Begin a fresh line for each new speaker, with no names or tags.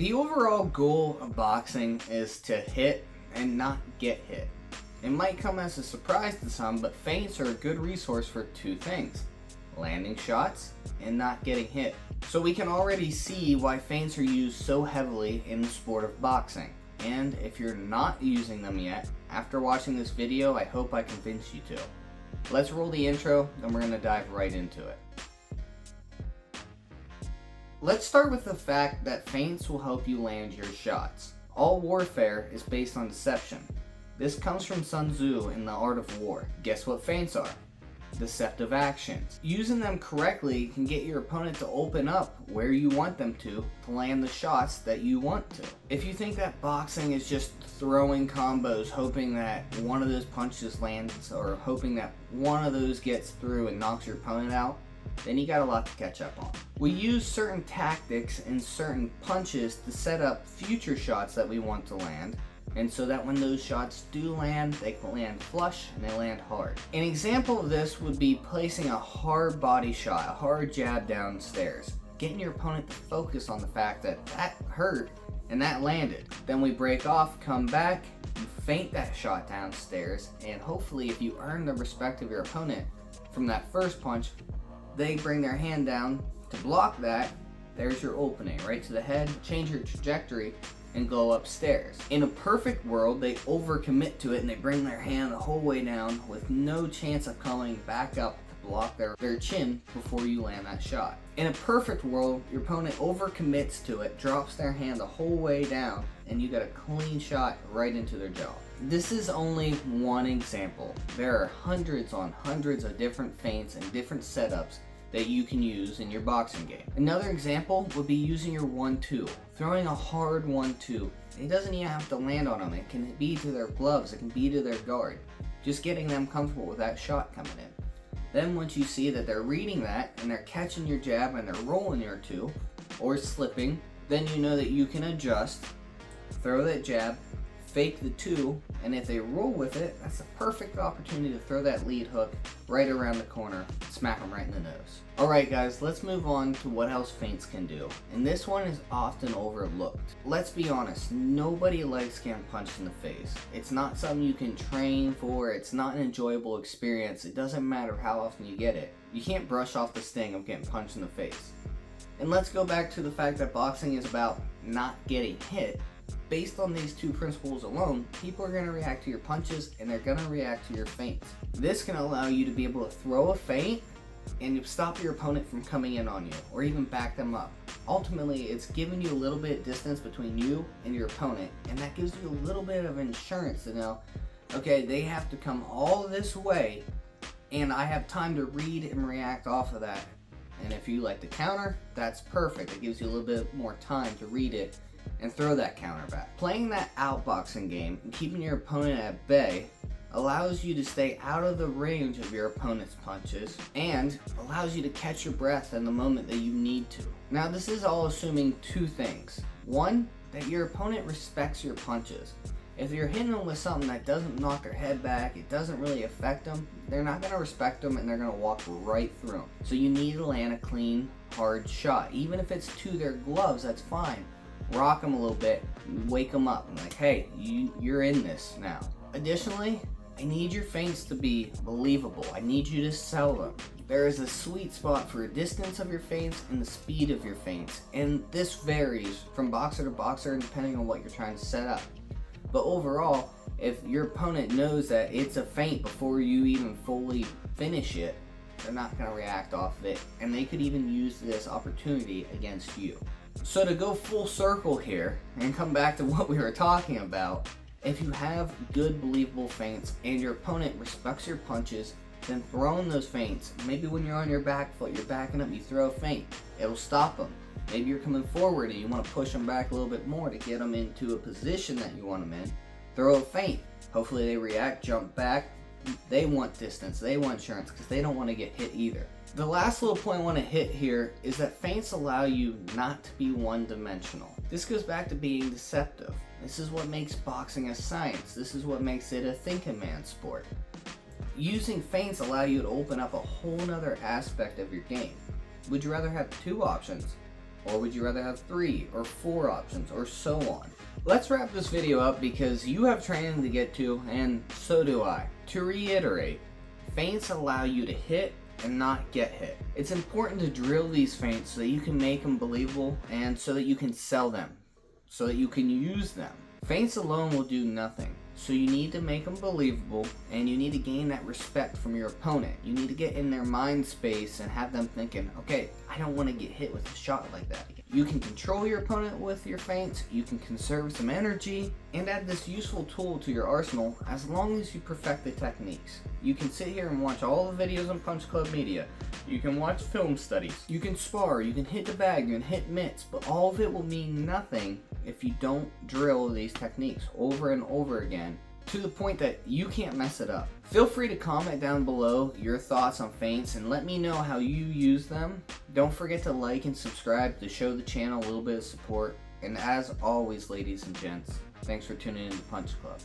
The overall goal of boxing is to hit and not get hit. It might come as a surprise to some, but feints are a good resource for two things: landing shots and not getting hit. So we can already see why feints are used so heavily in the sport of boxing. And if you're not using them yet, after watching this video, I hope I convinced you to. Let's roll the intro, and we're going to dive right into it. Let's start with the fact that feints will help you land your shots. All warfare is based on deception. This comes from Sun Tzu in The Art of War. Guess what feints are? Deceptive actions. Using them correctly can get your opponent to open up where you want them to land the shots that you want to. If you think that boxing is just throwing combos, hoping that one of those punches lands, or hoping that one of those gets through and knocks your opponent out, then you got a lot to catch up on. We use certain tactics and certain punches to set up future shots that we want to land, and so that when those shots do land, they can land flush and they land hard. An example of this would be placing a hard body shot, a hard jab downstairs, getting your opponent to focus on the fact that that hurt and that landed. Then we break off, come back, you feint that shot downstairs, and hopefully if you earn the respect of your opponent from that first punch, they bring their hand down to block that. There's your opening, right to the head, change your trajectory, and go upstairs. In a perfect world, they overcommit to it and they bring their hand the whole way down with no chance of coming back up to block their chin before you land that shot. In a perfect world, your opponent overcommits to it, drops their hand the whole way down, and you got a clean shot right into their jaw. This is only one example. There are hundreds on hundreds of different feints and different setups that you can use in your boxing game. Another example would be using your 1-2, throwing a hard 1-2. It doesn't even have to land on them. It can be to their gloves, it can be to their guard. Just getting them comfortable with that shot coming in. Then once you see that they're reading that and they're catching your jab and they're rolling your 2 or slipping, then you know that you can adjust, throw that jab, fake the 2, and if they roll with it, that's a perfect opportunity to throw that lead hook right around the corner, smack them right in the nose. Alright guys, let's move on to what else feints can do, and this one is often overlooked. Let's be honest, nobody likes getting punched in the face. It's not something you can train for, it's not an enjoyable experience, it doesn't matter how often you get it. You can't brush off the sting of getting punched in the face. And let's go back to the fact that boxing is about not getting hit. Based on these two principles alone, people are going to react to your punches and they're going to react to your feints. This can allow you to be able to throw a feint and stop your opponent from coming in on you or even back them up. Ultimately, it's giving you a little bit of distance between you and your opponent, and that gives you a little bit of insurance to know, okay, they have to come all this way and I have time to read and react off of that. And if you like to counter, that's perfect. It gives you a little bit more time to read it and throw that counter back. Playing that outboxing game and keeping your opponent at bay allows you to stay out of the range of your opponent's punches and allows you to catch your breath in the moment that you need to. Now this is all assuming two things. One, that your opponent respects your punches. If you're hitting them with something that doesn't knock their head back, it doesn't really affect them, they're not going to respect them and they're going to walk right through them. So you need to land a clean, hard shot. Even if it's to their gloves, that's fine. Rock them a little bit, wake them up, and like, hey, you're in this now. Additionally, I need your feints to be believable. I need you to sell them. There is a sweet spot for the distance of your feints and the speed of your feints, and this varies from boxer to boxer depending on what you're trying to set up. But overall, if your opponent knows that it's a feint before you even fully finish it, they're not going to react off of it, and they could even use this opportunity against you. So to go full circle here and come back to what we were talking about, if you have good believable feints and your opponent respects your punches, then throwing those feints, maybe when you're on your back foot, you're backing up, you throw a feint, it'll stop them. Maybe you're coming forward and you want to push them back a little bit more to get them into a position that you want them in, throw a feint. Hopefully they react, jump back. They want distance, they want insurance because they don't want to get hit either. The last little point I want to hit here is that feints allow you not to be one-dimensional. This goes back to being deceptive. This is what makes boxing a science. This is what makes it a thinking man's sport. Using feints allow you to open up a whole nother aspect of your game. Would you rather have two options? Or would you rather have 3 or 4 options, or so on? Let's wrap this video up because you have training to get to, and so do I. To reiterate, feints allow you to hit and not get hit. It's important to drill these feints so that you can make them believable and so that you can sell them, so that you can use them. Feints alone will do nothing. So you need to make them believable, and you need to gain that respect from your opponent. You need to get in their mind space and have them thinking, okay, I don't want to get hit with a shot like that again. You can control your opponent with your feints, you can conserve some energy, and add this useful tool to your arsenal as long as you perfect the techniques. You can sit here and watch all the videos on Punch Club Media. You can watch film studies. You can spar, you can hit the bag, you can hit mitts, but all of it will mean nothing if you don't drill these techniques over and over again to the point that you can't mess it up. Feel free to comment down below your thoughts on feints and let me know how you use them. Don't forget to like and subscribe to show the channel a little bit of support. And as always, ladies and gents, thanks for tuning in to Punch Club.